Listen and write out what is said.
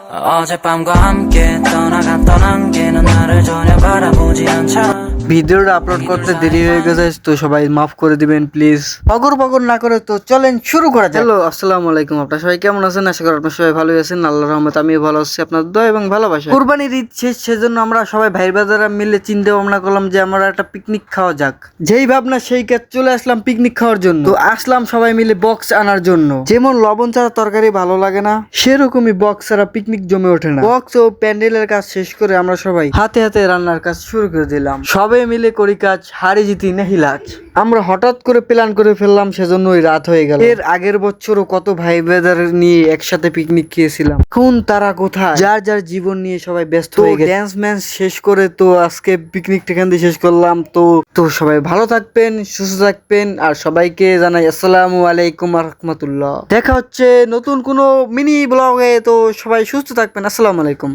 어젯밤과 함께 떠나갔던 안개는 나를 전혀 바라보지 않잖아 ভিডিওটা আপলোড করতে দেরি হয়ে গেছে, তো সবাই মাফ করে দিবেন প্লিজ। পগর পগর না করে তো চলেন শুরু করা যাক। হ্যালো, আসসালামু আলাইকুম। আপনারা সবাই কেমন আছেন? আশা করি আপনারা সবাই ভালো আছেন। আল্লাহর রহমতে আমিও ভালো আছি। আপনাদের দোয়া এবং ভালোবাসা। কুরবানির ঈদ শেষ, সেজন্য আমরা সবাই ভাই ব্রাদাররা মিলে চিন্তা ভাবনা করলাম যে আমরা একটা পিকনিক খাওয়া যাক। যেই ভাবনা সেই কাজ, চলে আসলাম পিকনিক খাওয়ার জন্য। তো আসলাম সবাই মিলে বক্স আনার জন্য। যেমন লবণ ছাড়া তরকারি ভালো লাগে না, সেরকমই বক্স ছাড়া পিকনিক জমে ওঠে না। বক্স ও প্যান্ডেলের কাজ শেষ করে আমরা সবাই হাতে হাতে রান্নার কাজ শুরু করে দিলাম। সবাই মিলে করি কাজ, হারি জিতি নাহি লাজ। আমরা হঠাৎ করে প্ল্যান করে ফেললাম, সেজন্যই রাত হয়ে গেল। এর আগের বছরও কত ভাই ব্রাদার নিয়ে একসাথে পিকনিক খেয়েছিলাম। কোন তারা কোথায়, যার যার জীবন নিয়ে সবাই ব্যস্ত হয়ে গেছে। ড্যান্স ম্যান্স শেষ করে তো আজকে পিকনিক এখান দিয়ে শেষ করলাম। তো সবাই ভালো থাকবেন, সুস্থ থাকবেন, আর সবাইকে জানাই আসসালামু আলাইকুম রাহমাতুল্লাহ। দেখা হচ্ছে নতুন কোনো মিনি ব্লগে। তো সবাই সুস্থ থাকবেন। আসসালামু আলাইকুম।